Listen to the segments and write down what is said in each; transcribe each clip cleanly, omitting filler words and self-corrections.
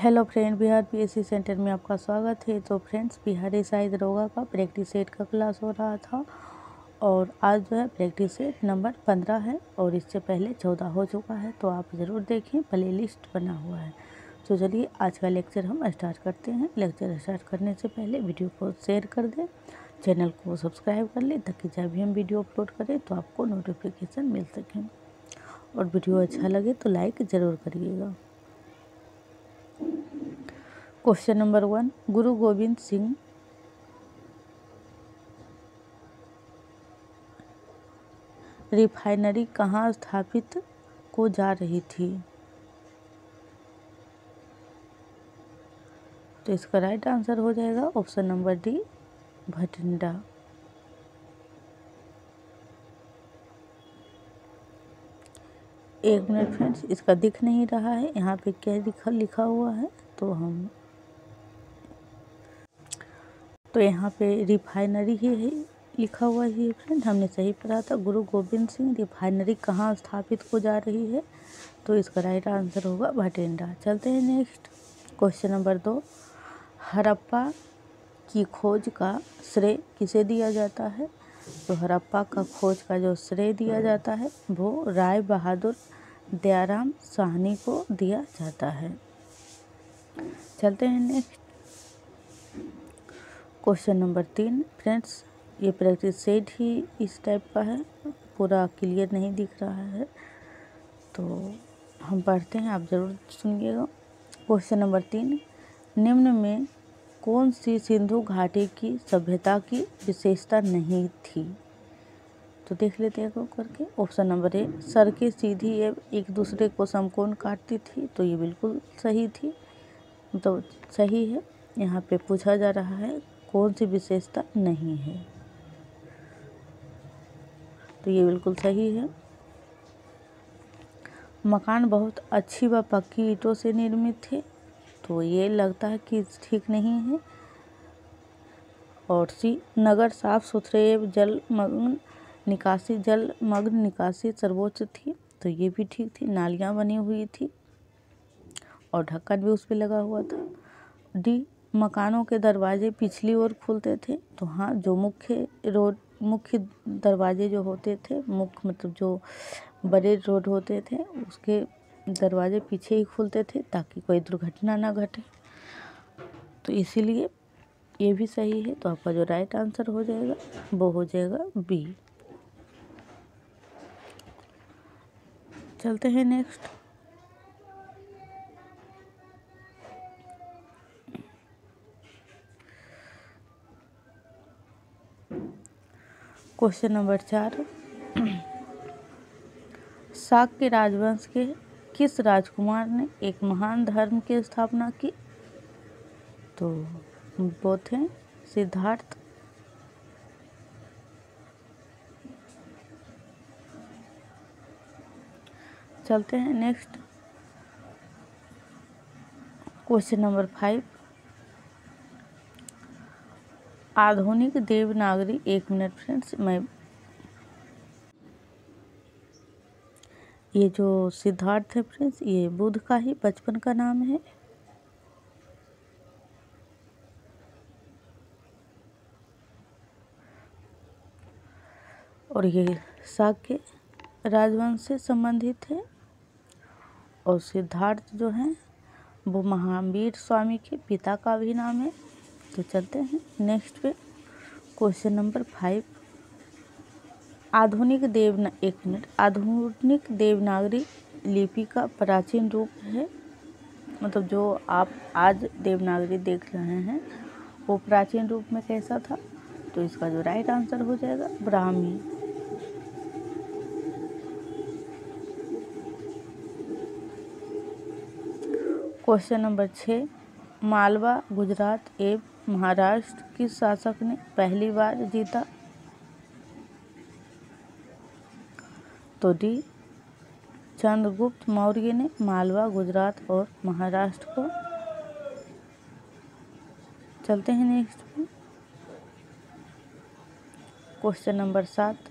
Hello friend, Bihar PSC centre में आपका स्वागत है। तो फ्रेंड्स, बिहारी साहित्य दरोगा का प्रैक्टिस सेट का क्लास हो रहा था और आज जो है प्रैक्टिस सेट नंबर 15 है और इससे पहले 14 हो चुका है। तो आप ज़रूर देखें, प्ले लिस्ट बना हुआ है। तो चलिए आज का लेक्चर हम स्टार्ट करते हैं। लेक्चर स्टार्ट करने से पहले वीडियो को शेयर कर दें, चैनल को सब्सक्राइब कर लें ताकि जब भी हम वीडियो अपलोड करें तो आपको नोटिफिकेशन मिल सके। और वीडियो अच्छा लगे तो लाइक ज़रूर करिएगा। क्वेश्चन नंबर 1, गुरु गोविंद सिंह रिफाइनरी कहाँ स्थापित को जा रही थी? तो इसका राइट आंसर हो जाएगा ऑप्शन नंबर डी, भटिंडा। एक मिनट फ्रेंड्स, इसका दिख नहीं रहा है, यहाँ पे क्या लिखा हुआ है तो यहाँ पे रिफाइनरी ही है लिखा हुआ ही है फ्रेंड, हमने सही पढ़ा था। गुरु गोविंद सिंह रिफाइनरी कहाँ स्थापित हो जा रही है? तो इसका राइट आंसर होगा भटिंडा। चलते हैं नेक्स्ट, क्वेश्चन नंबर 2, हड़प्पा की खोज का श्रेय किसे दिया जाता है? तो हड़प्पा का खोज का जो श्रेय दिया जाता है वो राय बहादुर दयाराम साहनी को दिया जाता है। चलते हैं नेक्स्ट, क्वेश्चन नंबर 3 फ्रेंड्स, ये प्रैक्टिस सेट ही इस टाइप का है, पूरा क्लियर नहीं दिख रहा है तो हम पढ़ते हैं, आप ज़रूर सुनिएगा। क्वेश्चन नंबर 3, निम्न में कौन सी सिंधु घाटी की सभ्यता की विशेषता नहीं थी? तो देख लेते हैं करके। ऑप्शन नंबर ए, सड़कें सीधी एवं एक दूसरे को समकोण काटती थी। तो ये बिल्कुल सही थी, तो सही है। यहाँ पे पूछा जा रहा है कौन सी विशेषता नहीं है, तो ये बिल्कुल सही है। मकान बहुत अच्छी व पक्की ईंटों से निर्मित थे। तो ये लगता है कि ठीक नहीं है। और सी, नगर साफ सुथरे एवं जलमग्न निकासी सर्वोच्च थी। तो ये भी ठीक थी, नालियाँ बनी हुई थी और ढक्कन भी उस पर लगा हुआ था। डी, मकानों के दरवाजे पिछली ओर खुलते थे। तो हाँ, जो मुख्य दरवाजे जो होते थे, मुख्य मतलब जो बड़े रोड होते थे उसके दरवाजे पीछे ही खुलते थे ताकि कोई दुर्घटना ना घटे, तो इसीलिए ये भी सही है। तो आपका जो राइट आंसर हो जाएगा वो हो जाएगा बी। चलते हैं नेक्स्ट, क्वेश्चन नंबर 4, शाक्य राजवंश के किस राजकुमार ने एक महान धर्म की स्थापना की? तो वो थे सिद्धार्थ। चलते हैं नेक्स्ट, क्वेश्चन नंबर 5, आधुनिक देवनागरी, एक मिनट फ्रेंड्स, ये जो सिद्धार्थ है फ्रेंड्स, ये बुद्ध का ही बचपन का नाम है। और ये शाक्य राजवंश से संबंधित है। और सिद्धार्थ जो हैं वो महावीर स्वामी के पिता का भी नाम है। तो चलते हैं नेक्स्ट पे, क्वेश्चन नंबर 5, आधुनिक देवनागरी लिपि का प्राचीन रूप है, मतलब जो आप आज देवनागरी देख रहे हैं वो प्राचीन रूप में कैसा था? तो इसका जो राइट आंसर हो जाएगा ब्राह्मी। क्वेश्चन नंबर 6, मालवा, गुजरात एवं महाराष्ट्र किस शासक ने पहली बार जीता? तो डी, चंद्रगुप्त मौर्य ने मालवा, गुजरात और महाराष्ट्र को। चलते हैं नेक्स्ट पे, क्वेश्चन नंबर 7,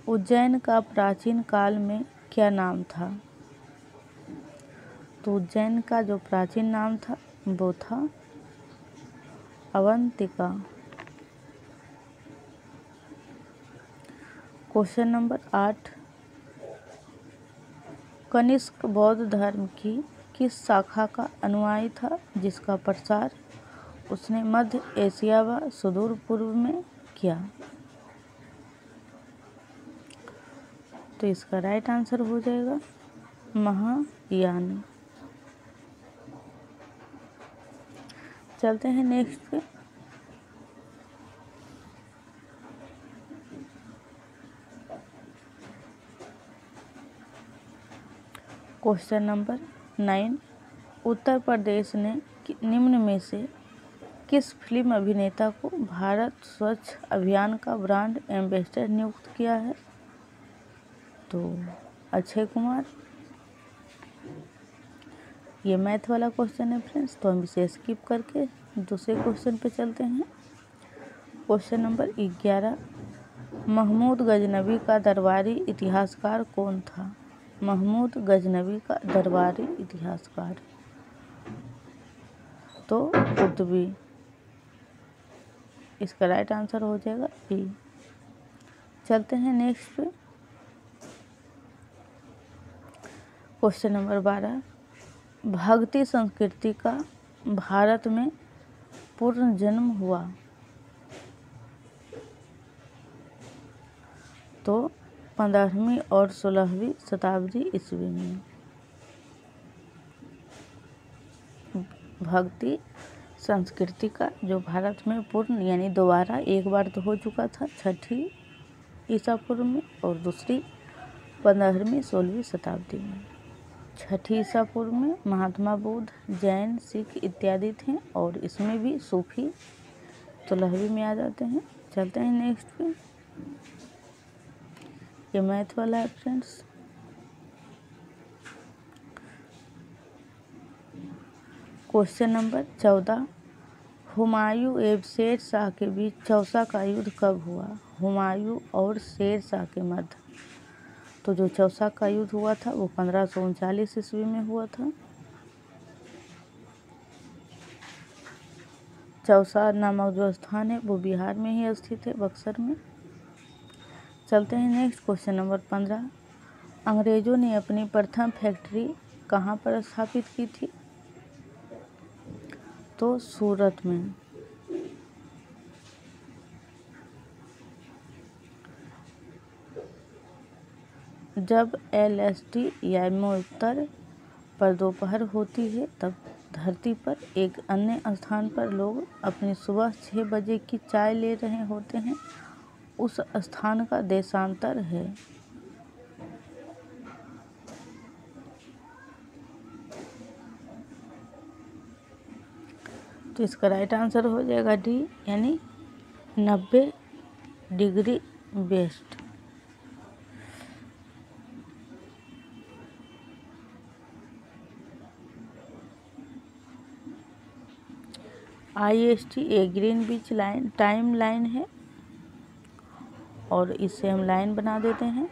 उज्जैन का प्राचीन काल में क्या नाम था? तो उज्जैन का जो प्राचीन नाम था वो था अवंतिका। क्वेश्चन नंबर 8, कनिष्क बौद्ध धर्म की किस शाखा का अनुयायी था जिसका प्रसार उसने मध्य एशिया व सुदूर पूर्व में किया? तो इसका राइट आंसर हो जाएगा महायान। चलते हैं नेक्स्ट पे। क्वेश्चन नंबर 9, उत्तर प्रदेश ने निम्न में से किस फिल्म अभिनेता को भारत स्वच्छ अभियान का ब्रांड एम्बेसडर नियुक्त किया है? तो अक्षय कुमार। ये मैथ वाला क्वेश्चन है फ्रेंड्स, तो हम इसे स्किप करके दूसरे क्वेश्चन पे चलते हैं। क्वेश्चन नंबर 11, महमूद गजनवी का दरबारी इतिहासकार कौन था? महमूद गजनवी का दरबारी इतिहासकार तो कुतुबी। इसका राइट आंसर हो जाएगा बी। चलते हैं नेक्स्ट पे। क्वेश्चन नंबर 12, भक्ति संस्कृति का भारत में पूर्ण जन्म हुआ? तो 15वीं और 16वीं शताब्दी ईस्वी में। भक्ति संस्कृति का जो भारत में पूर्ण यानी दोबारा, एक बार तो हो चुका था 6वीं ईसा पूर्व में और दूसरी 15वीं 16वीं शताब्दी में। 6वीं ईसा पूर्व में महात्मा बुद्ध, जैन, सिख इत्यादि थे और इसमें भी सूफी 16वीं में आ जाते हैं। चलते हैं नेक्स्ट पे। ये मैथ वाला है फ्रेंड्स। क्वेश्चन नंबर 14, हुमायूं एवं शेर शाह के बीच चौसा का युद्ध कब हुआ? हुमायूं और शेर शाह के मध्य तो जो चौसा का युद्ध हुआ था वो 1539 ईस्वी में हुआ था। चौसा नामक जो स्थान है वो बिहार में ही स्थित है, बक्सर में। चलते हैं नेक्स्ट। क्वेश्चन नंबर 15, अंग्रेजों ने अपनी प्रथम फैक्ट्री कहाँ पर स्थापित की थी? तो सूरत में। जब LST या उत्तर पर दोपहर होती है तब धरती पर एक अन्य स्थान पर लोग अपनी सुबह 6 बजे की चाय ले रहे होते हैं, उस स्थान का देशांतर है। तो इसका राइट आंसर हो जाएगा डी यानी 90 डिग्री वेस्ट। IST एक ग्रीनविच लाइन टाइम लाइन है और इससे हम लाइन बना देते हैं,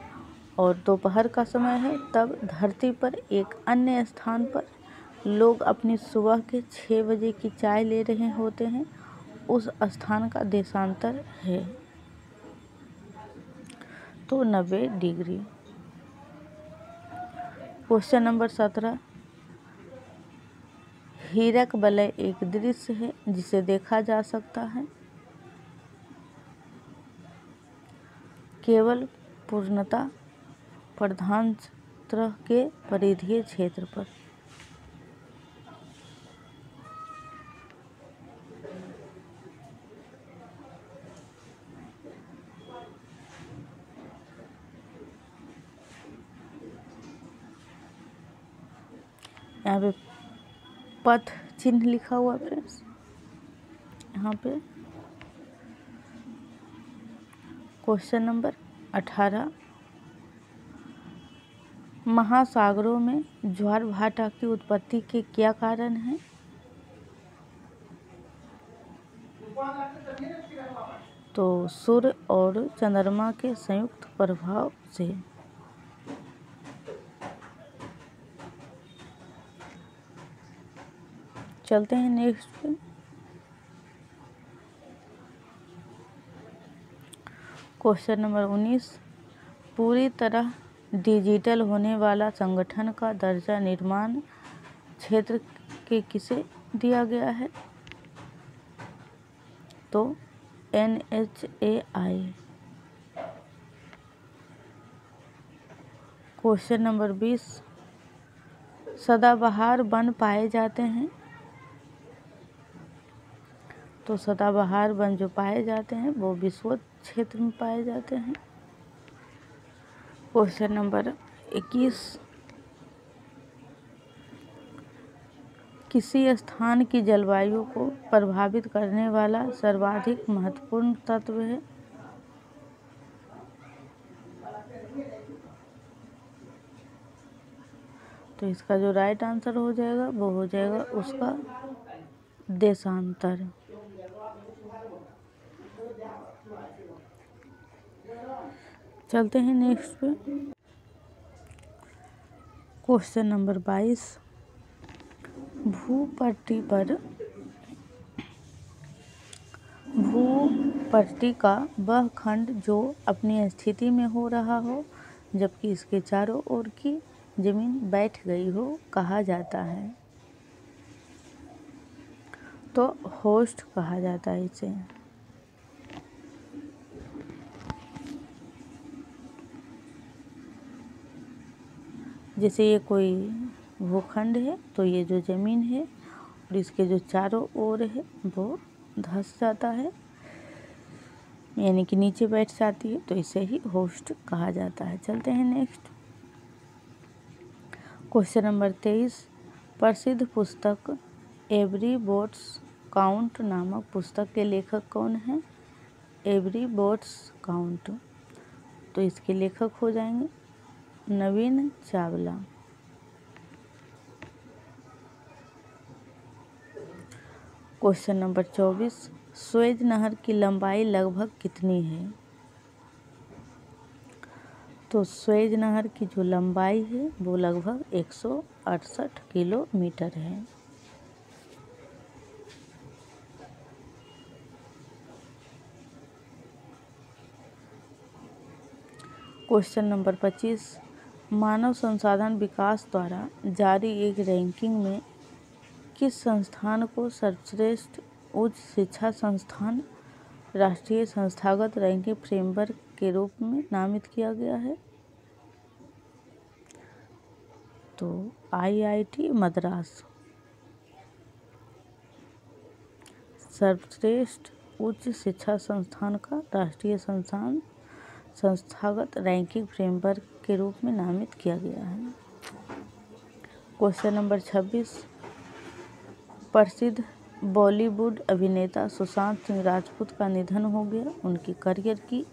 और दोपहर का समय है तब धरती पर एक अन्य स्थान पर लोग अपनी सुबह के 6 बजे की चाय ले रहे होते हैं, उस स्थान का देशांतर है तो 90 डिग्री। क्वेश्चन नंबर 17, हीरक वलय एक दृश्य है जिसे देखा जा सकता है केवल पूर्णता प्रधानत्र के परिधीय क्षेत्र पर। यहाँ पे पथ चिन्ह लिखा हुआ है फ्रेंड्स, यहाँ पे। क्वेश्चन नंबर 18, महासागरों में ज्वार भाटा की उत्पत्ति के क्या कारण हैं? तो सूर्य और चंद्रमा के संयुक्त प्रभाव से। चलते हैं नेक्स्ट पे। क्वेश्चन नंबर 19, पूरी तरह डिजिटल होने वाला संगठन का दर्जा निर्माण क्षेत्र के किसे दिया गया है? तो NHAI। क्वेश्चन नंबर 20, सदाबहार वन पाए जाते हैं? तो सदाबहार वन जो पाए जाते हैं वो विषुवत क्षेत्र में पाए जाते हैं। क्वेश्चन नंबर 21, किसी स्थान की जलवायु को प्रभावित करने वाला सर्वाधिक महत्वपूर्ण तत्व है? तो इसका जो राइट आंसर हो जाएगा वो हो जाएगा उसका देशांतर। चलते हैं नेक्स्ट पे। क्वेश्चन नंबर 22, भूपट्टी का वह खंड जो अपनी स्थिति में हो रहा हो जबकि इसके चारों ओर की जमीन बैठ गई हो कहा जाता है? तो होस्ट कहा जाता है इसे। जैसे ये कोई भूखंड है तो ये जो ज़मीन है और इसके जो चारों ओर है वो धंस जाता है, यानी कि नीचे बैठ जाती है, तो इसे ही होस्ट कहा जाता है। चलते हैं नेक्स्ट। क्वेश्चन नंबर 23, प्रसिद्ध पुस्तक एवरी बोट्स काउंट नामक पुस्तक के लेखक कौन हैं? एवरी बोट्स काउंट, तो इसके लेखक हो जाएंगे नवीन चावला। क्वेश्चन नंबर 24, स्वेज नहर की लंबाई लगभग कितनी है? तो स्वेज नहर की जो लंबाई है वो लगभग 168 किलोमीटर है। क्वेश्चन नंबर 25, मानव संसाधन विकास द्वारा जारी एक रैंकिंग में किस संस्थान को सर्वश्रेष्ठ उच्च शिक्षा संस्थान राष्ट्रीय संस्थागत रैंकिंग फ्रेमवर्क के रूप में नामित किया गया है? तो IIT मद्रास। सर्वश्रेष्ठ उच्च शिक्षा संस्थान का राष्ट्रीय संस्थागत रैंकिंग फ्रेमवर्क के रूप में नामित किया गया है। क्वेश्चन नंबर 26, प्रसिद्ध बॉलीवुड अभिनेता सुशांत सिंह राजपूत का निधन हो गया, उनकी करियर की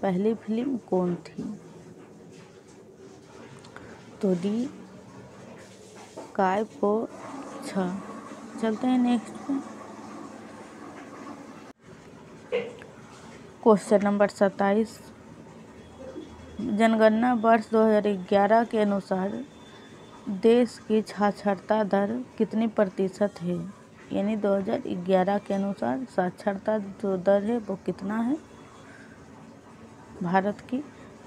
पहली फिल्म कौन थी? तो डी काय पो छ। चलते हैं नेक्स्ट पे। क्वेश्चन नंबर 27, जनगणना वर्ष 2011 के अनुसार देश की साक्षरता दर कितनी प्रतिशत है? यानी 2011 के अनुसार साक्षरता जो दर है वो कितना है भारत की?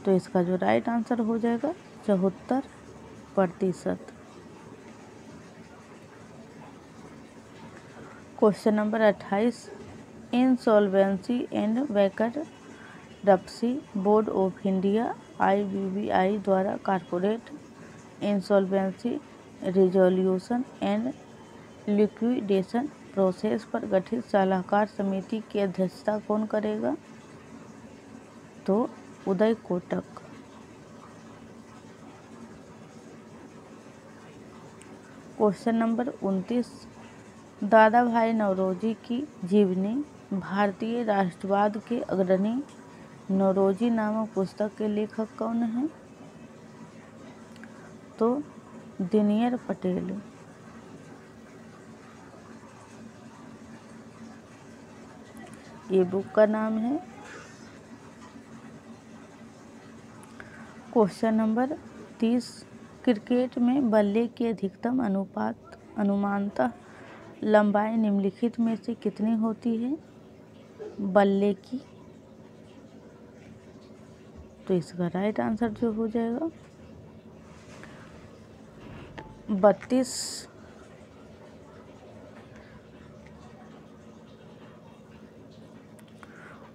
तो इसका जो राइट आंसर हो जाएगा 74%। Question number 28, insolvency and bankruptcy board of India IBBI द्वारा corporate insolvency resolution and liquidation process पर गठित सलाहकार समिति की अध्यक्षता कौन करेगा? तो उदय कोटक। क्वेश्चन नंबर 29, दादा भाई नौरोजी की जीवनी भारतीय राष्ट्रवाद के अग्रणी नौरोजी नामक पुस्तक के लेखक कौन हैं? तो दिनकर पटेल। ये बुक का नाम है। क्वेश्चन नंबर 30, क्रिकेट में बल्ले की अधिकतम अनुपात अनुमानतः लंबाई निम्नलिखित में से कितनी होती है बल्ले की? तो इसका राइट आंसर जो हो जाएगा 32।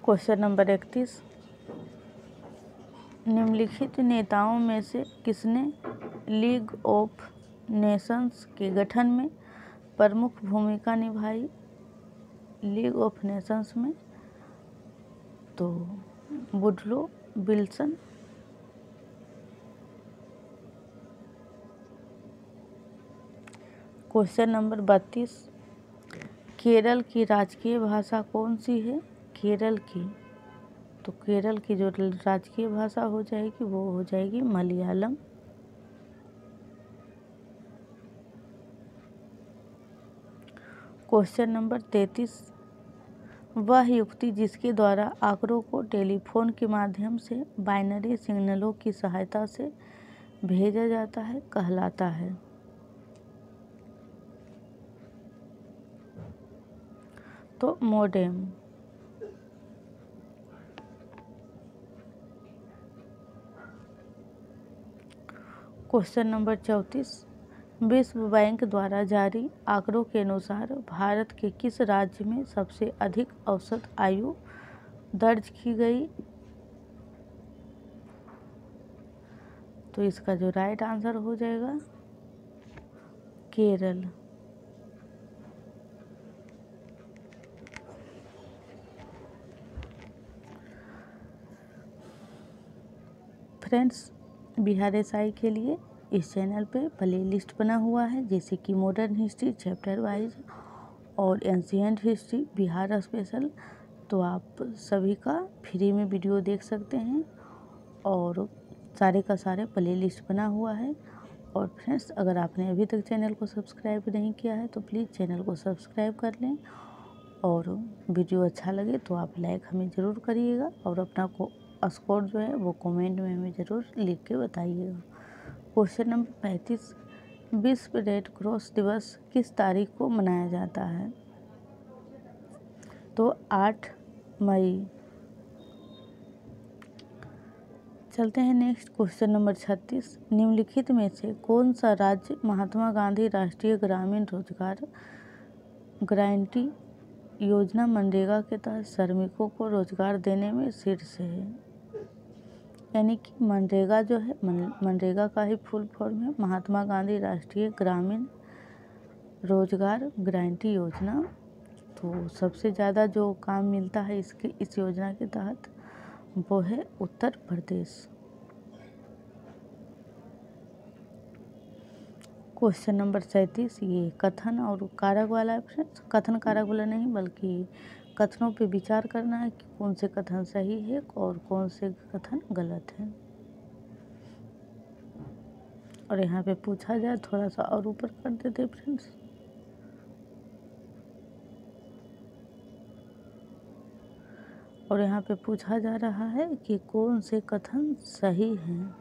क्वेश्चन नंबर 31, निम्नलिखित नेताओं में से किसने लीग ऑफ नेशंस के गठन में प्रमुख भूमिका निभाई? लीग ऑफ नेशंस में तो Woodrow Wilson. Question number 32, Kerala की राजकीय भाषा कौन सी है? केरल की, तो केरल की जो राजकीय भाषा हो जाएगी वो हो जाएगी मलयालम। क्वेश्चन नंबर 33, वह युक्ति जिसके द्वारा आंकड़ों को टेलीफोन के माध्यम से बाइनरी सिग्नलों की सहायता से भेजा जाता है कहलाता है? तो मोडेम। क्वेश्चन नंबर 34, विश्व बैंक द्वारा जारी आंकड़ों के अनुसार भारत के किस राज्य में सबसे अधिक औसत आयु दर्ज की गई? तो इसका जो राइट आंसर हो जाएगा केरल। फ्रेंड्स, बिहार एसआई के लिए इस चैनल पे प्ले लिस्ट बना हुआ है, जैसे कि मॉडर्न हिस्ट्री चैप्टर वाइज और एंशिएंट हिस्ट्री बिहार स्पेशल। तो आप सभी का फ्री में वीडियो देख सकते हैं और सारे का सारे प्ले लिस्ट बना हुआ है। और फ्रेंड्स, अगर आपने अभी तक चैनल को सब्सक्राइब नहीं किया है तो प्लीज़ चैनल को सब्सक्राइब कर लें, और वीडियो अच्छा लगे तो आप लाइक हमें ज़रूर करिएगा, और अपना स्कोर जो है वो कमेंट में हमें ज़रूर लिख के बताइएगा। क्वेश्चन नंबर 35, विश्व रेड क्रॉस दिवस किस तारीख को मनाया जाता है? तो 8 मई। चलते हैं नेक्स्ट क्वेश्चन नंबर 36, निम्नलिखित में से कौन सा राज्य महात्मा गांधी राष्ट्रीय ग्रामीण रोजगार गारंटी योजना मनरेगा के तहत श्रमिकों को रोजगार देने में शीर्ष है? यानी कि मनरेगा जो है मनरेगा का ही फुल फॉर्म है महात्मा गांधी राष्ट्रीय ग्रामीण रोजगार गारंटी योजना। तो सबसे ज़्यादा जो काम मिलता है इस योजना के तहत वो है उत्तर प्रदेश। क्वेश्चन नंबर 37, ये कथन और कारक वाला है फ्रेंड्स। कथन कारक वाला नहीं, बल्कि कथनों पे विचार करना है कि कौन से कथन सही है और कौन से कथन गलत है। और यहाँ पे पूछा जाए, थोड़ा सा और ऊपर कर देते फ्रेंड्स। और यहाँ पे पूछा जा रहा है कि कौन से कथन सही हैं।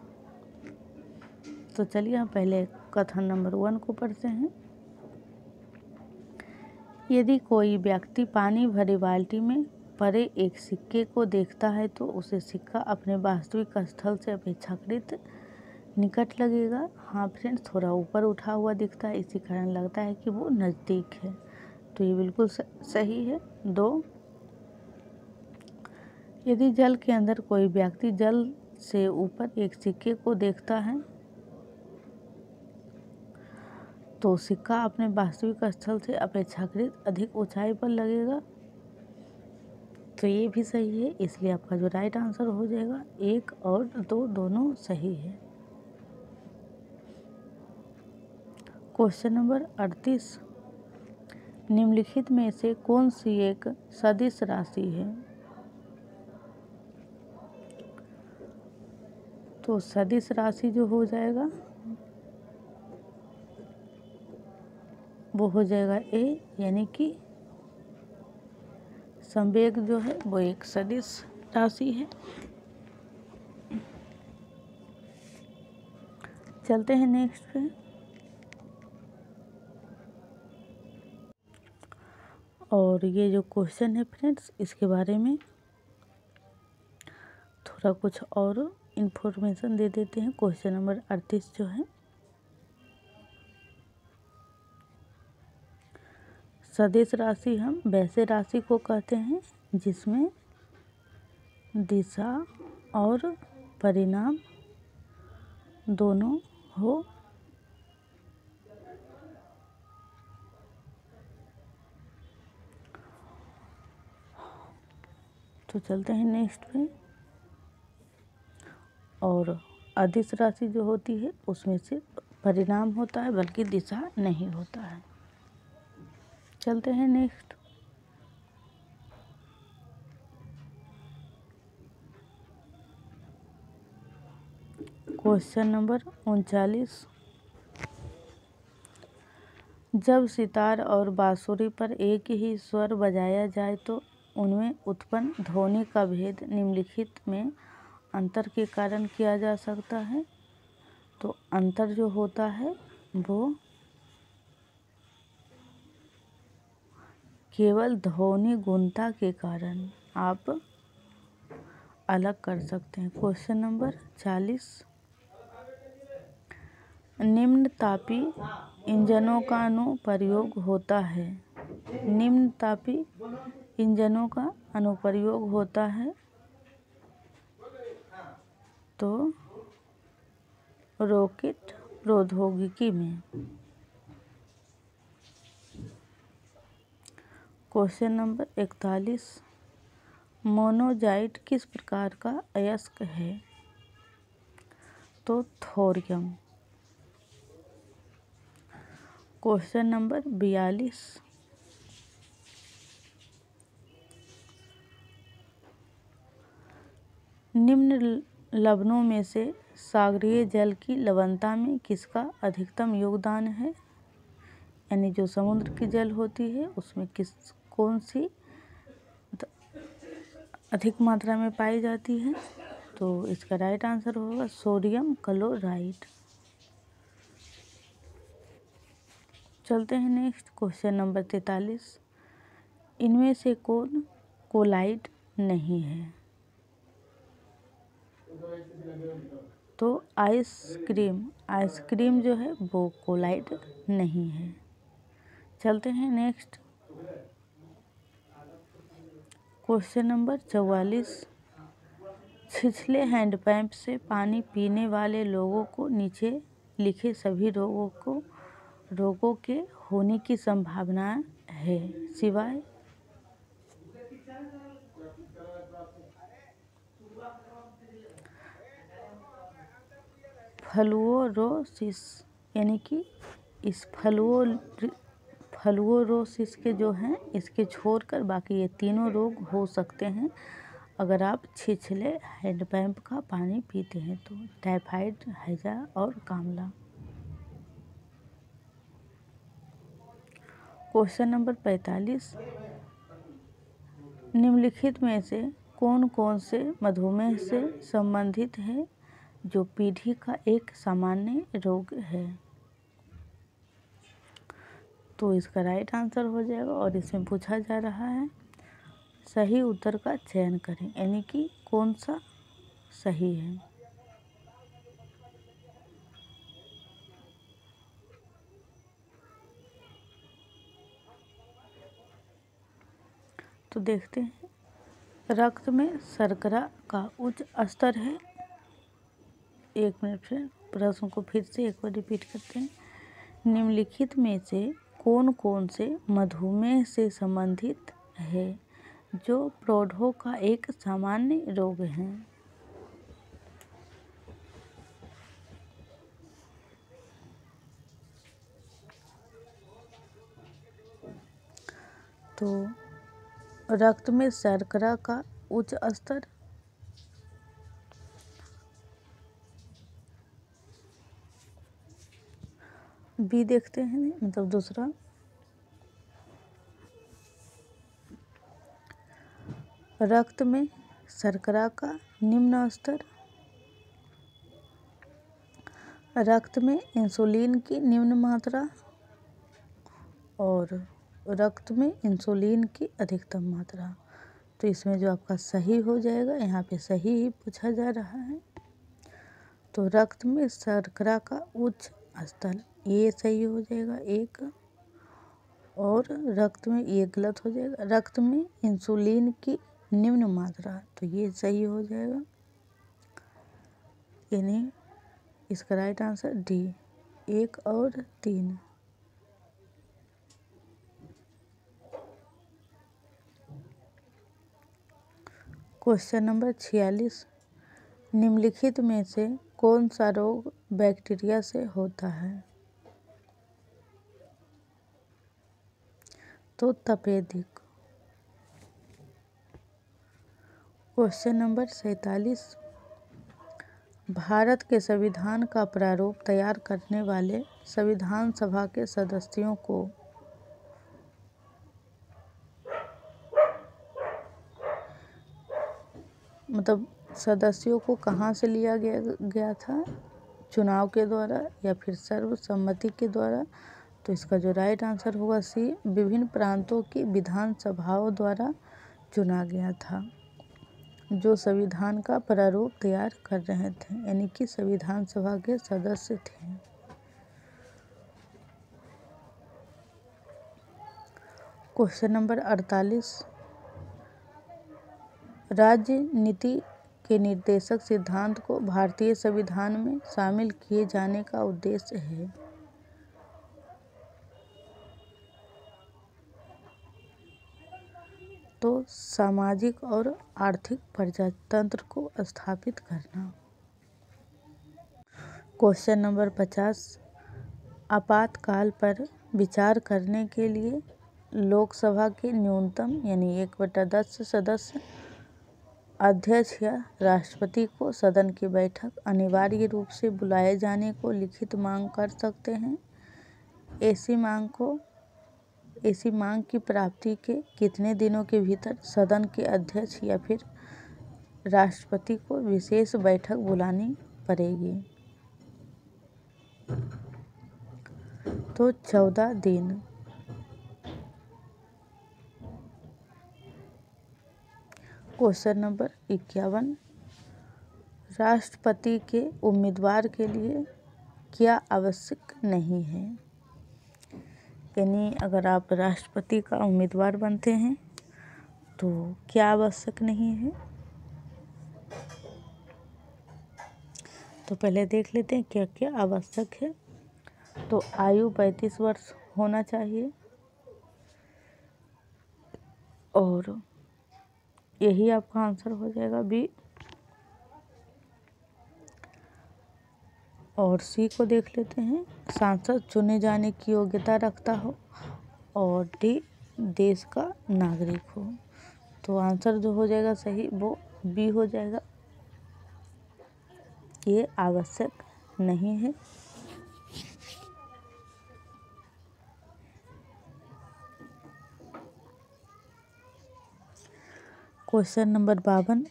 तो चलिए हम पहले कथन नंबर 1 को पढ़ते हैं। यदि कोई व्यक्ति पानी भरी बाल्टी में पड़े एक सिक्के को देखता है तो उसे सिक्का अपने वास्तविक स्थल से अपेक्षाकृत निकट लगेगा। हाँ फ्रेंड्स, थोड़ा ऊपर उठा हुआ दिखता है, इसी कारण लगता है कि वो नज़दीक है। तो ये बिल्कुल सही है। 2, यदि जल के अंदर कोई व्यक्ति जल से ऊपर एक सिक्के को देखता है तो सिक्का अपने वास्तविक स्थल से अपेक्षाकृत अधिक ऊंचाई पर लगेगा। तो ये भी सही है, इसलिए आपका जो राइट आंसर हो जाएगा 1 और 2 दोनों सही है। क्वेश्चन नंबर 38, निम्नलिखित में से कौन सी एक सदिश राशि है? तो सदिश राशि जो हो जाएगा वो हो जाएगा ए, यानी कि संवेग जो है वो एक सदिश राशि है। चलते हैं नेक्स्ट पे। और ये जो क्वेश्चन है फ्रेंड्स, इसके बारे में थोड़ा कुछ और इन्फॉर्मेशन दे देते हैं। क्वेश्चन नंबर 38 जो है, सदिश राशि हम वैसे राशि को कहते हैं जिसमें दिशा और परिणाम दोनों हो। तो चलते हैं नेक्स्ट पे। और अदिश राशि जो होती है उसमें सिर्फ परिणाम होता है, बल्कि दिशा नहीं होता है। चलते हैं नेक्स्ट। क्वेश्चन नंबर 39, जब सितार और बांसुरी पर एक ही स्वर बजाया जाए तो उनमें उत्पन्न ध्वनि का भेद निम्नलिखित में अंतर के कारण किया जा सकता है। तो अंतर जो होता है वो केवल ध्वनि गुणता के कारण आप अलग कर सकते हैं। क्वेश्चन नंबर 40, निम्न तापी इंजनों का अनुप्रयोग होता है। निम्न तापी इंजनों का अनुप्रयोग होता है तो रॉकेट प्रौद्योगिकी में। क्वेश्चन नंबर 41, मोनोजाइट किस प्रकार का अयस्क है। तो थोरियम। क्वेश्चन नंबर 42, निम्न लवणों में से सागरीय जल की लवणता में किसका अधिकतम योगदान है। यानी जो समुद्र की जल होती है उसमें कौन सी अधिक मात्रा में पाई जाती है। तो इसका राइट आंसर होगा सोडियम क्लोराइड। चलते हैं नेक्स्ट। क्वेश्चन नंबर 43, इनमें से कौन कोलाइड नहीं है। तो आइसक्रीम जो है वो कोलाइड नहीं है। चलते हैं नेक्स्ट। क्वेश्चन नंबर 44, छिछले हैंडपंप से पानी पीने वाले लोगों को नीचे लिखे सभी रोगों के होने की संभावना है सिवाय फ्लूरोसिस। यानी कि इस फ्लूरोसिस के जो हैं इसके छोड़कर बाकी ये तीनों रोग हो सकते हैं अगर आप छिछले हैंडपंप का पानी पीते हैं तो टाइफाइड, हैजा और कामला। क्वेश्चन नंबर 45, निम्नलिखित में से कौन कौन से मधुमेह से संबंधित है जो पीढ़ी का एक सामान्य रोग है। तो इसका राइट आंसर हो जाएगा और इसमें पूछा जा रहा है सही उत्तर का चयन करें, यानी कि कौन सा सही है। तो देखते हैं, रक्त में शर्करा का उच्च स्तर है। एक मिनट से प्रश्न को फिर से एक बार रिपीट करते हैं। निम्नलिखित में से कौन कौन से मधुमेह से संबंधित है जो प्रौढ़ों का एक सामान्य रोग है। तो रक्त में शर्करा का उच्च स्तर, बी देखते हैं, मतलब दूसरा। रक्त में शर्करा का निम्न स्तर, रक्त में इंसुलिन की निम्न मात्रा और रक्त में इंसुलिन की अधिकतम मात्रा। तो इसमें जो आपका सही हो जाएगा, यहाँ पे सही ही पूछा जा रहा है। तो रक्त में शर्करा का उच्च स्तर, ये सही हो जाएगा एक। और रक्त में, ये गलत हो जाएगा, रक्त में इंसुलिन की निम्न मात्रा, तो ये सही हो जाएगा, यानी इसका राइट आंसर डी, 1 और 3। क्वेश्चन नंबर 46, निम्नलिखित में से कौन सा रोग बैक्टीरिया से होता है? तो तपेदिक। क्वेश्चन नंबर 47, भारत के संविधान का प्रारूप तैयार करने वाले संविधान सभा के सदस्यों को सदस्यों को कहाँ से लिया गया था? चुनाव के द्वारा या फिर सर्वसम्मति के द्वारा? तो इसका जो राइट आंसर होगा सी, विभिन्न प्रांतों की विधानसभाओं द्वारा चुना गया था, जो संविधान का प्रारूप तैयार कर रहे थे, यानी कि संविधान सभा के सदस्य थे। क्वेश्चन नंबर 48, राजनीति के निर्देशक सिद्धांत को भारतीय संविधान में शामिल किए जाने का उद्देश्य है? तो सामाजिक और आर्थिक प्रजातंत्र को स्थापित करना। क्वेश्चन नंबर 50, आपातकाल पर विचार करने के लिए लोकसभा के न्यूनतम यानी 1/10 सदस्य अध्यक्ष या राष्ट्रपति को सदन की बैठक अनिवार्य रूप से बुलाए जाने को लिखित मांग कर सकते हैं। ऐसी मांग की प्राप्ति के कितने दिनों के भीतर सदन के अध्यक्ष या फिर राष्ट्रपति को विशेष बैठक बुलानी पड़ेगी? तो 14 दिन। क्वेश्चन नंबर 51, राष्ट्रपति के उम्मीदवार के लिए क्या आवश्यक नहीं है? यानी अगर आप राष्ट्रपति का उम्मीदवार बनते हैं तो क्या आवश्यक नहीं है? तो पहले देख लेते हैं क्या क्या आवश्यक है। तो आयु 35 वर्ष होना चाहिए, और यही आपका आंसर हो जाएगा बी। और सी को देख लेते हैं, सांसद चुने जाने की योग्यता रखता हो, और डी, देश का नागरिक हो। तो आंसर जो हो जाएगा सही वो बी हो जाएगा, ये आवश्यक नहीं है। क्वेश्चन नंबर 52,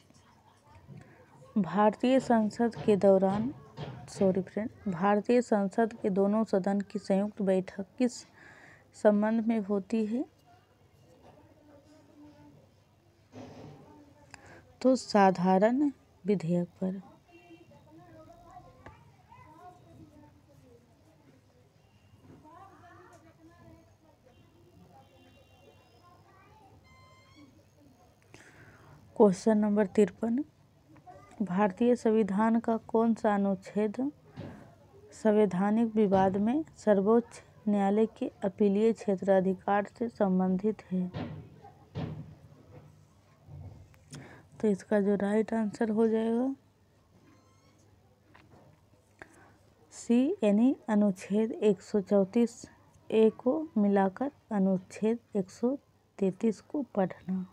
भारतीय संसद के दोनों सदन की संयुक्त बैठक किस संबंध में होती है? तो साधारण विधेयक पर। क्वेश्चन नंबर 53, भारतीय संविधान का कौन सा अनुच्छेद संवैधानिक विवाद में सर्वोच्च न्यायालय के अपीलीय क्षेत्राधिकार से संबंधित है? तो इसका जो राइट आंसर हो जाएगा सी, यानी अनुच्छेद 134A को मिलाकर अनुच्छेद 133 को पढ़ना।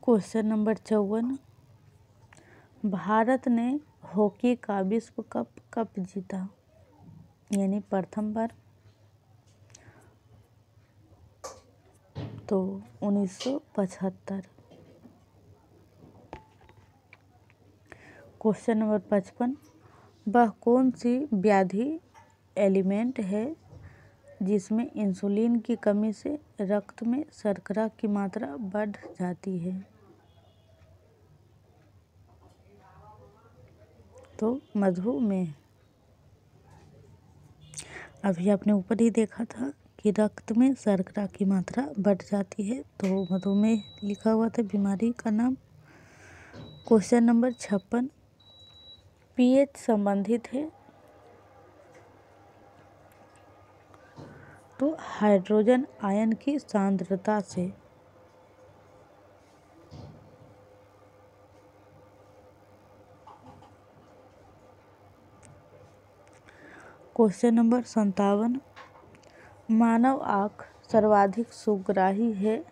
क्वेश्चन नंबर 54, भारत ने हॉकी का विश्व कप कब जीता? यानी प्रथम बार। तो 1975। क्वेश्चन नंबर 55, वह कौन सी व्याधि एलिमेंट है जिसमें इंसुलिन की कमी से रक्त में शर्करा की मात्रा बढ़ जाती है? तो मधुमेह। अभी आपने ऊपर ही देखा था कि रक्त में शर्करा की मात्रा बढ़ जाती है, तो मधुमेह लिखा हुआ था बीमारी का नाम। क्वेश्चन नंबर 56, पीएच संबंधित है तो हाइड्रोजन आयन की सांद्रता से। क्वेश्चन नंबर 57, मानव आँख सर्वाधिक सुग्राही है,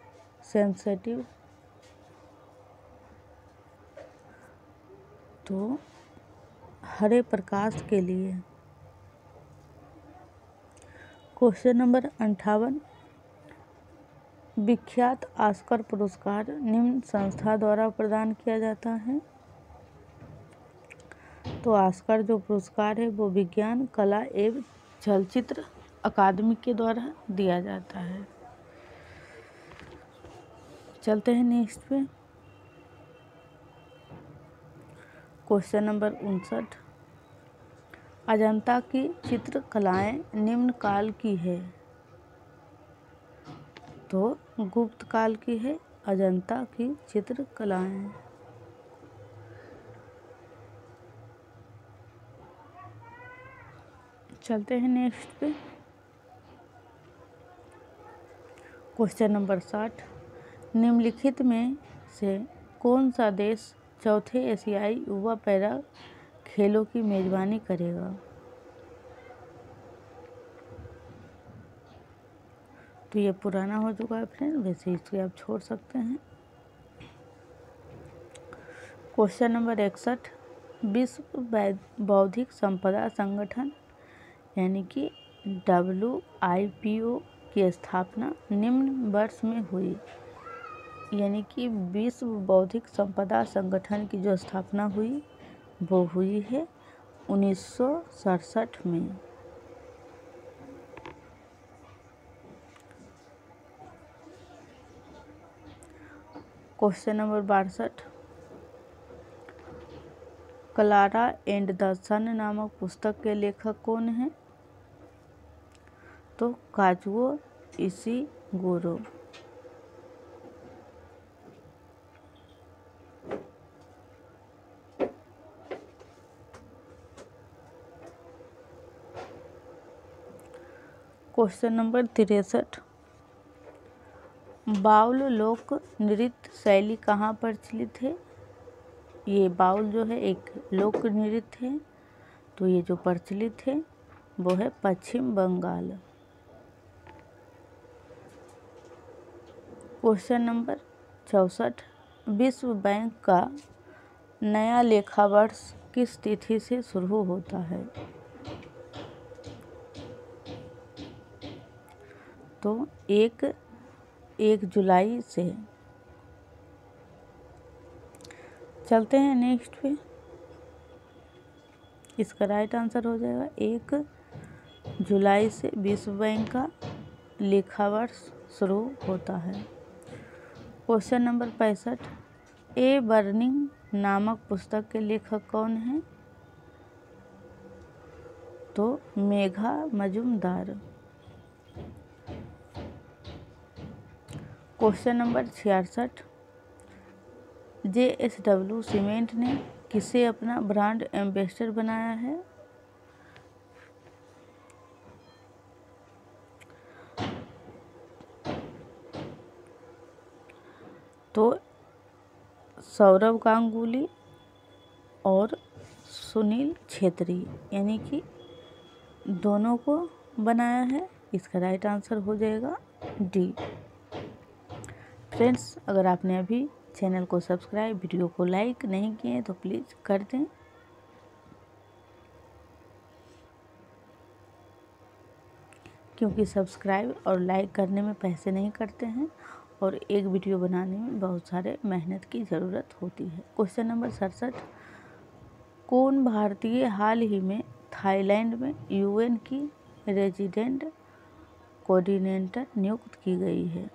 सेंसिटिव, तो हरे प्रकाश के लिए। क्वेश्चन नंबर 58, विख्यात ऑस्कर पुरस्कार निम्न संस्था द्वारा प्रदान किया जाता है। तो ऑस्कर जो पुरस्कार है वो विज्ञान, कला एवं चलचित्र अकादमी के द्वारा दिया जाता है। चलते हैं नेक्स्ट पे। क्वेश्चन नंबर 59, अजंता की चित्रकलाएं निम्न काल की है। तो गुप्त काल की है अजंता की चित्रकलाएं। चलते हैं नेक्स्ट पे। क्वेश्चन नंबर 60, निम्नलिखित में से कौन सा देश चौथे एशियाई युवा पैरा खेलों की मेजबानी करेगा? तो ये पुराना हो चुका है फ्रेंड, वैसे इसको आप छोड़ सकते हैं। क्वेश्चन नंबर 61, विश्व बौद्धिक संपदा संगठन यानी कि WIPO की स्थापना निम्न वर्ष में हुई। यानी कि विश्व बौद्धिक संपदा संगठन की जो स्थापना हुई वो हुई है 1967 में। Question number 62, Klara and the Sun नामक पुस्तक के लेखक कौन हैं? तो Kazuo Ishiguro. Question number 63, Baul लोक नृत्य शैली कहाँ प्रचलित है? ये बाउल जो है एक लोक नृत्य है, तो ये जो प्रचलित है वो है पश्चिम बंगाल। क्वेश्चन नंबर 64, विश्व बैंक का नया लेखा वर्ष किस तिथि से शुरू होता है? तो 1 जुलाई से। चलते हैं नेक्स्ट पे। इसका राइट आंसर हो जाएगा 1 जुलाई से विश्व बैंक का लेखा वर्ष शुरू होता है। क्वेश्चन नंबर 65, ए बर्निंग नामक पुस्तक के लेखक कौन हैं? तो Megha Majumdar. Question number 66, JSW cement ने किसे अपना ब्रांड एम्बेसडर बनाया है? तो सौरव गांगुली और सुनील छेत्री, यानी कि दोनों को बनाया है। इसका राइट आंसर हो जाएगा डी। फ्रेंड्स, अगर आपने अभी चैनल को सब्सक्राइब, वीडियो को लाइक नहीं किए तो प्लीज़ कर दें। क्योंकि सब्सक्राइब और लाइक करने में पैसे नहीं कटते हैं और एक वीडियो बनाने में बहुत सारे मेहनत की ज़रूरत होती है। क्वेश्चन नंबर 67, कौन भारतीय हाल ही में थाईलैंड में यूएन की रेजिडेंट कोऑर्डिनेटर नियुक्त की गई है?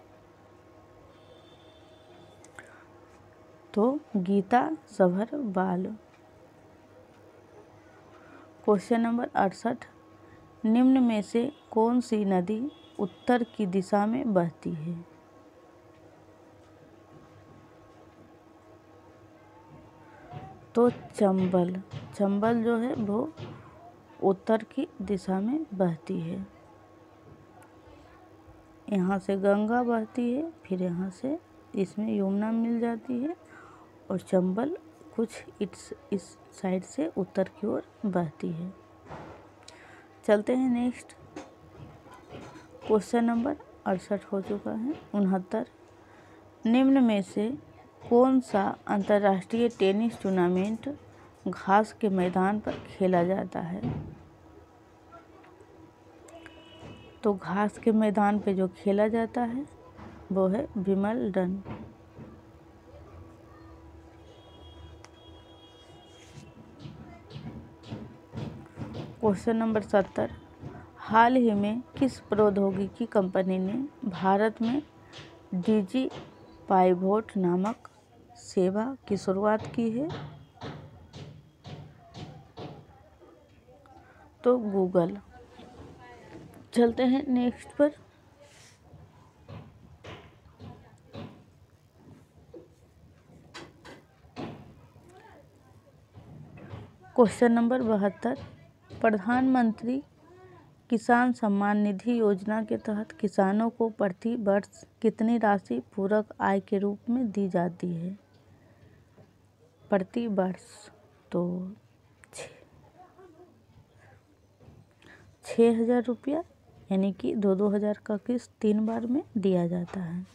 तो गीता सभरवाल। क्वेश्चन नंबर 68, निम्न में से कौन सी नदी उत्तर की दिशा में बहती है? तो चंबल जो है वो उत्तर की दिशा में बहती है। यहाँ से गंगा बहती है, फिर यहाँ से इसमें यमुना मिल जाती है और चंबल कुछ इस साइड से उत्तर की ओर बहती है। चलते हैं नेक्स्ट। क्वेश्चन नंबर 68 हो चुका है। 69, निम्न में से कौन सा अंतर्राष्ट्रीय टेनिस टूर्नामेंट घास के मैदान पर खेला जाता है? तो घास के मैदान पे जो खेला जाता है वो है विंबलडन। क्वेश्चन नंबर 70, हाल ही में किस प्रौद्योगिकी कंपनी ने भारत में डिजी पाइवोट नामक सेवा की शुरुआत की है? तो गूगल। चलते हैं नेक्स्ट पर। क्वेश्चन नंबर 72, प्रधानमंत्री किसान सम्मान निधि योजना के तहत किसानों को प्रति वर्ष कितनी राशि पूरक आय के रूप में दी जाती है? प्रति वर्ष तो 6,000 रुपया, यानी कि 2,000 का किस्त 3 बार में दिया जाता है।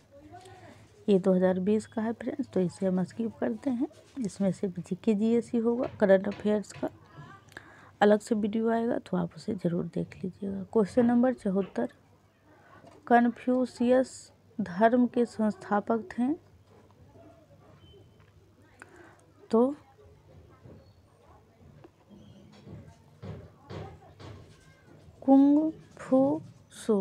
ये 2020 का है फ्रेंड्स, तो इसे हम स्किप करते हैं। इसमें सिर्फ जीके जीएस ही होगा, करंट अफेयर्स का अलग से वीडियो आएगा तो आप उसे ज़रूर देख लीजिएगा। क्वेश्चन नंबर 74, कन्फ्यूशियस धर्म के संस्थापक थे? तो कुंग-फू-सू।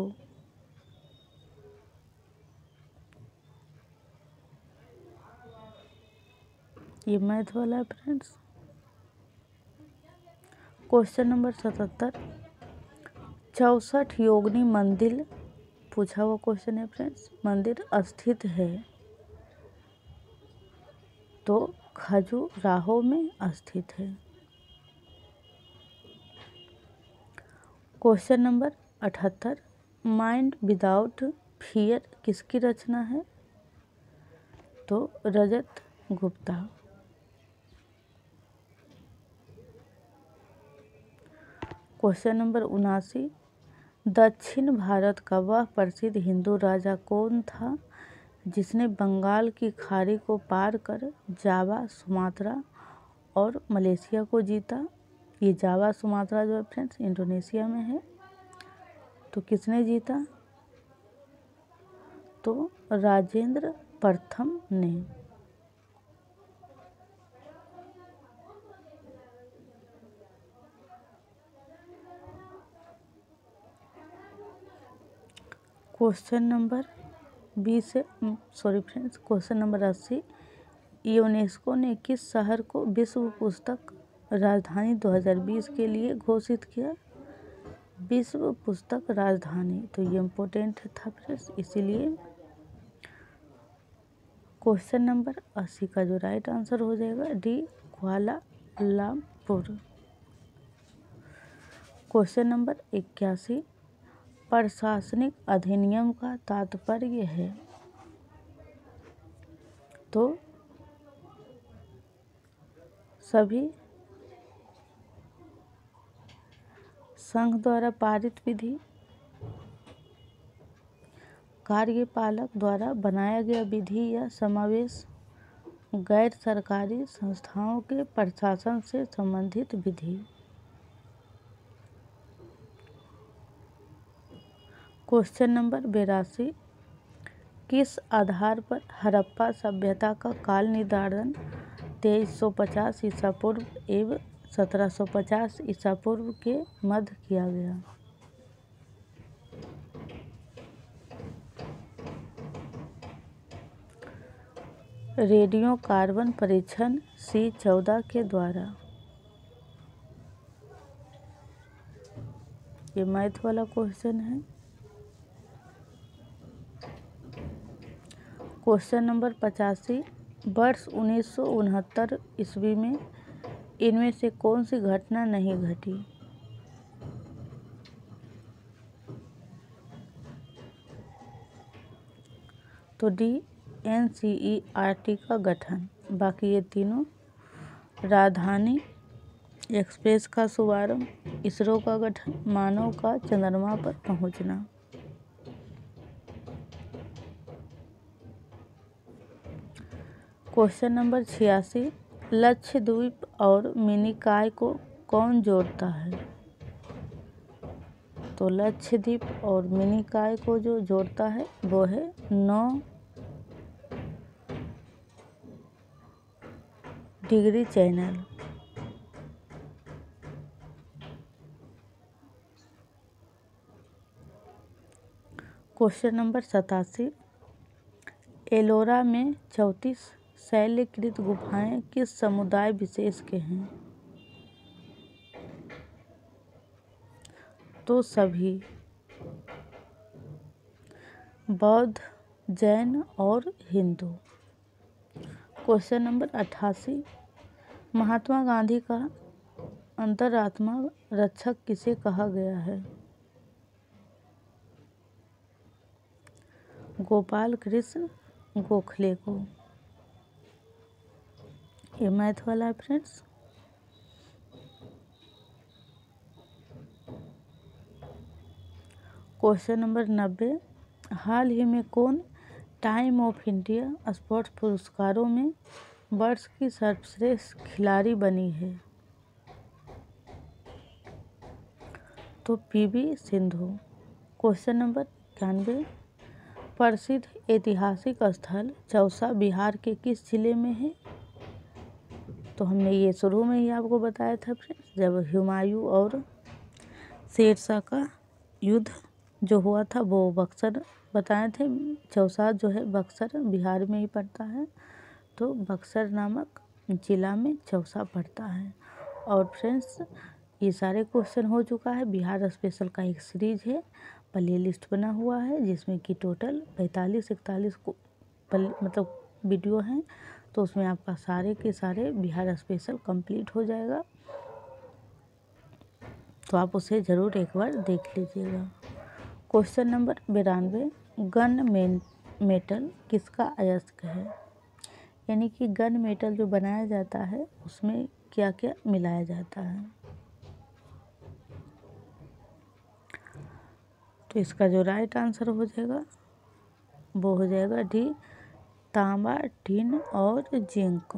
ये मैथ वाला है फ्रेंड्स। क्वेश्चन नंबर 77, 64 योगिनी मंदिर पूछा हुआ क्वेश्चन है फ्रेंड्स, मंदिर स्थित है? तो खजुराहो में स्थित है। Question number 78, mind without fear किसकी रचना है? तो रजत गुप्ता। क्वेश्चन नंबर 79, दक्षिण भारत का वह प्रसिद्ध हिंदू राजा कौन था जिसने बंगाल की खाड़ी को पार कर जावा, सुमात्रा और मलेशिया को जीता? ये जावा सुमात्रा जो है फ्रेंड्स इंडोनेशिया में है। तो किसने जीता? तो राजेंद्र प्रथम ने। क्वेश्चन नंबर 80, यूनेस्को ने किस शहर को विश्व पुस्तक राजधानी 2020 के लिए घोषित किया? विश्व पुस्तक राजधानी, तो ये इम्पोर्टेंट था फ्रेंड्स, इसीलिए। क्वेश्चन नंबर 80 का जो राइट आंसर हो जाएगा डी, कुआलालंपुर। क्वेश्चन नंबर 81, प्रशासनिक अधिनियम का तात्पर्य है? तो सभी संघ द्वारा पारित विधि, कार्यपालक द्वारा बनाया गया विधि या समावेश, गैर सरकारी संस्थाओं के प्रशासन से संबंधित विधि। क्वेश्चन नंबर 82, किस आधार पर हड़प्पा सभ्यता का काल निर्धारण 2350 ईसा पूर्व एवं 1750 ईसा पूर्व के मध्य किया गया? रेडियो कार्बन परीक्षण C14 के द्वारा। ये मैथ वाला क्वेश्चन है। क्वेश्चन नंबर 85, वर्ष 1969 ईस्वी में इनमें से कौन सी घटना नहीं घटी? तो डी, NCERT का गठन। बाकी ये तीनों, राजधानी एक्सप्रेस का शुभारंभ, इसरो का गठन, मानव का चंद्रमा पर पहुंचना। क्वेश्चन नंबर 86, लक्षद्वीप और मिनिकॉय को कौन जोड़ता है? तो लक्षद्वीप और मिनिकॉय को जो जोड़ता है वो है 9 degree channel. Question number 87, Ellora में 34 शैलकृत गुफाएं किस समुदाय विशेष के हैं? तो सभी, बौद्ध, जैन और हिंदू। क्वेश्चन नंबर 88, महात्मा गांधी का अंतरात्मा रक्षक किसे कहा गया है? गोपाल कृष्ण गोखले को। ये मैथ वाला है फ्रेंड्स। क्वेश्चन नंबर 90, हाल ही में कौन टाइम ऑफ इंडिया स्पोर्ट्स पुरस्कारों में वर्ष की सर्वश्रेष्ठ खिलाड़ी बनी है? तो PV सिंधु। क्वेश्चन नंबर 91, प्रसिद्ध ऐतिहासिक स्थल चौसा बिहार के किस जिले में है? तो हमने ये शुरू में ही आपको बताया था फ्रेंड्स, जब हुमायूं और शेरशाह का युद्ध जो हुआ था वो बक्सर बताए थे। चौसा जो है बक्सर बिहार में ही पड़ता है, तो बक्सर नामक जिला में चौसा पड़ता है। और फ्रेंड्स ये सारे क्वेश्चन हो चुका है। बिहार स्पेशल का एक सीरीज है, प्ले लिस्ट बना हुआ है जिसमें कि टोटल 45-41 को मतलब वीडियो हैं, तो उसमें आपका सारे के सारे बिहार स्पेशल कंप्लीट हो जाएगा, तो आप उसे ज़रूर एक बार देख लीजिएगा। क्वेश्चन नंबर 92, गन मेटल किसका अयस्क है? यानी कि गन मेटल जो बनाया जाता है उसमें क्या क्या मिलाया जाता है? तो इसका जो राइट आंसर हो जाएगा वो हो जाएगा डी, तांबा, टिन और जिंक।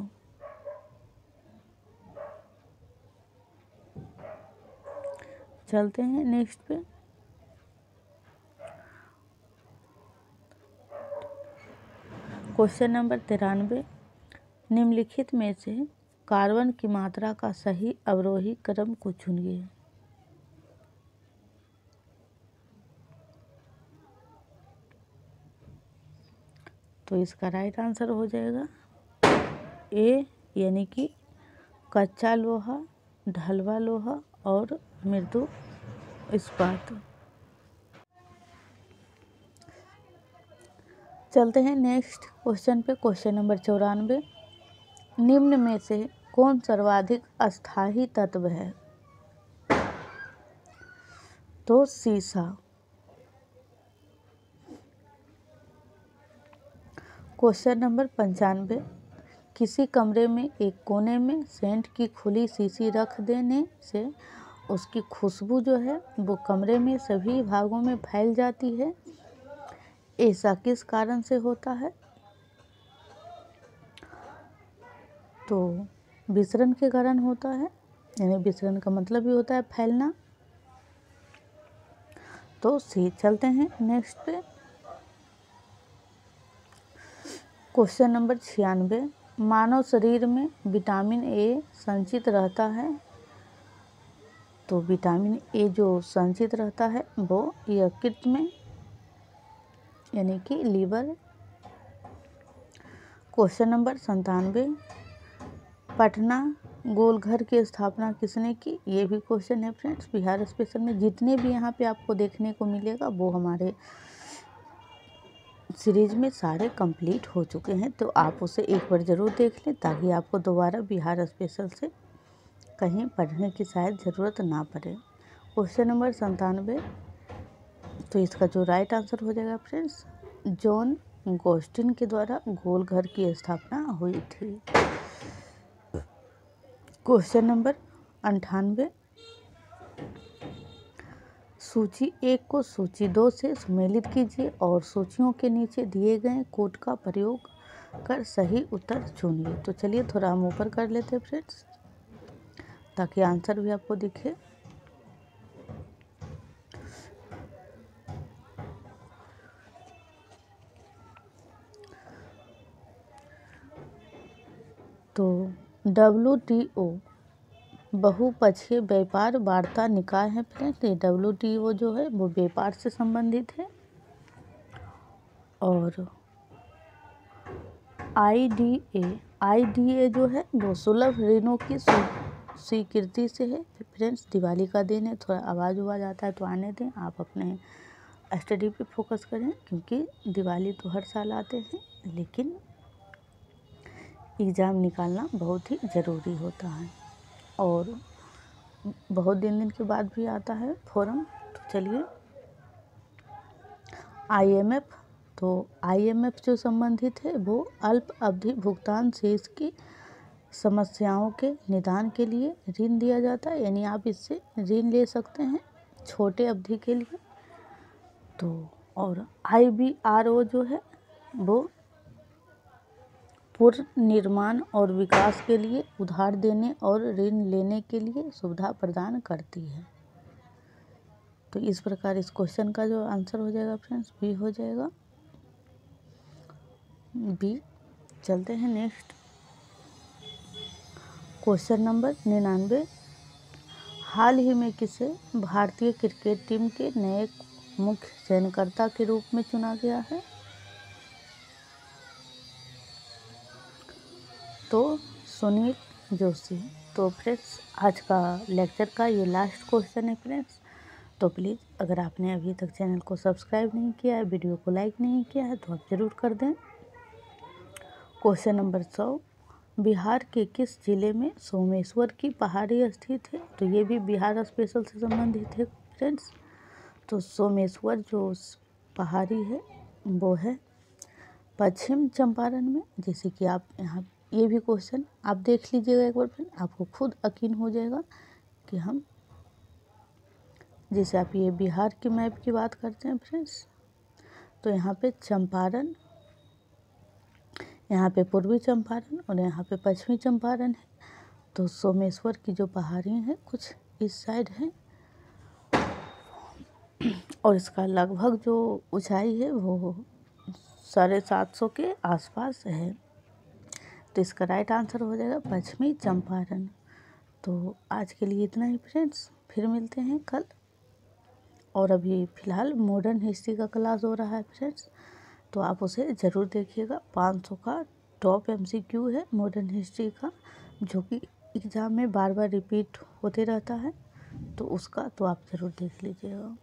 चलते हैं नेक्स्ट पे। क्वेश्चन नंबर 93, निम्नलिखित में से कार्बन की मात्रा का सही अवरोही क्रम को चुनिए। तो इसका राइट आंसर हो जाएगा ए, यानी कि कच्चा लोहा, ढलवा लोहा और मृदु इस्पात। चलते हैं नेक्स्ट क्वेश्चन पे। क्वेश्चन नंबर 94, निम्न में से कौन सर्वाधिक अस्थायी तत्व है? तो सीसा। क्वेश्चन नंबर 95, किसी कमरे में एक कोने में सेंट की खुली शीशी रख देने से उसकी खुशबू जो है वो कमरे में सभी भागों में फैल जाती है, ऐसा किस कारण से होता है? तो विसरण के कारण होता है, यानी विसरण का मतलब ही होता है फैलना। तो सी। चलते हैं नेक्स्ट पे। क्वेश्चन नंबर 96, मानव शरीर में विटामिन ए संचित रहता है। तो विटामिन ए जो संचित रहता है वो यकृत में यानी कि liver. Question number 97, Patna Golghar की स्थापना किसने की। ये भी क्वेश्चन है फ्रेंड्स बिहार स्पेशल में। जितने भी यहाँ पे आपको देखने को मिलेगा वो हमारे सीरीज में सारे कंप्लीट हो चुके हैं, तो आप उसे एक बार ज़रूर देख लें ताकि आपको दोबारा बिहार स्पेशल से कहीं पढ़ने की शायद ज़रूरत ना पड़े। क्वेश्चन नंबर 97, तो इसका जो राइट आंसर हो जाएगा फ्रेंड्स, जॉन गोस्टिन के द्वारा गोलघर की स्थापना हुई थी। क्वेश्चन नंबर 98, सूची 1 को सूची 2 से सम्मिलित कीजिए और सूचियों के नीचे दिए गए कोड का प्रयोग कर सही उत्तर चुनिए। तो चलिए थोड़ा हम ऊपर कर लेते हैं फ्रेंड्स ताकि आंसर भी आपको दिखे। तो WTO बहुपक्षीय व्यापार वार्ता निकाय है फ्रेंड्स। ये WTO जो है वो व्यापार से संबंधित है। और IDA जो है वो सुलभ ऋणों की स्वीकृति से है फ्रेंड्स। दिवाली का दिन है, थोड़ा आवाज़ आता है तो आने दें, आप अपने स्टडी पे फोकस करें क्योंकि दिवाली तो हर साल आते हैं लेकिन एग्ज़ाम निकालना बहुत ही ज़रूरी होता है और बहुत दिन के बाद भी आता है फॉर्म। तो चलिए IMF, तो IMF जो संबंधित है वो अल्प अवधि भुगतान शेष की समस्याओं के निदान के लिए ऋण दिया जाता है, यानी आप इससे ऋण ले सकते हैं छोटे अवधि के लिए। तो और IBRO जो है वो पुनर्निर्माण और विकास के लिए उधार देने और ऋण लेने के लिए सुविधा प्रदान करती है। तो इस प्रकार इस क्वेश्चन का जो आंसर हो जाएगा फ्रेंड्स बी हो जाएगा, बी। चलते हैं नेक्स्ट। क्वेश्चन नंबर 99, हाल ही में किसे भारतीय क्रिकेट टीम के नए मुख्य चयनकर्ता के रूप में चुना गया है। तो सुनील जोशी। तो फ्रेंड्स आज का लेक्चर का ये लास्ट क्वेश्चन है फ्रेंड्स। तो प्लीज़ अगर आपने अभी तक चैनल को सब्सक्राइब नहीं किया है, वीडियो को लाइक नहीं किया है तो आप ज़रूर कर दें। क्वेश्चन नंबर 100, बिहार के किस जिले में सोमेश्वर की पहाड़ी स्थित है। तो ये भी बिहार स्पेशल से संबंधित है फ्रेंड्स। तो सोमेश्वर जो पहाड़ी है वो है पश्चिम चंपारण में। जैसे कि आप यहाँ ये भी क्वेश्चन आप देख लीजिएगा एक बार फ्रेंड, आपको खुद यकीन हो जाएगा कि हम जैसे आप ये बिहार के मैप की बात करते हैं फ्रेंड्स, तो यहाँ पे चंपारण, यहाँ पे पूर्वी चंपारण और यहाँ पे पश्चिमी चंपारण है। तो सोमेश्वर की जो पहाड़ियाँ हैं कुछ इस साइड हैं और इसका लगभग जो ऊंचाई है वो 750 के आसपास है। तो इसका राइट आंसर हो जाएगा पश्चिमी चंपारण। तो आज के लिए इतना ही फ्रेंड्स, फिर मिलते हैं कल। और अभी फ़िलहाल मॉडर्न हिस्ट्री का क्लास हो रहा है फ्रेंड्स, तो आप उसे ज़रूर देखिएगा। 500 का टॉप MCQ है मॉडर्न हिस्ट्री का, जो कि एग्ज़ाम में बार बार रिपीट होते रहता है, तो उसका तो आप ज़रूर देख लीजिएगा।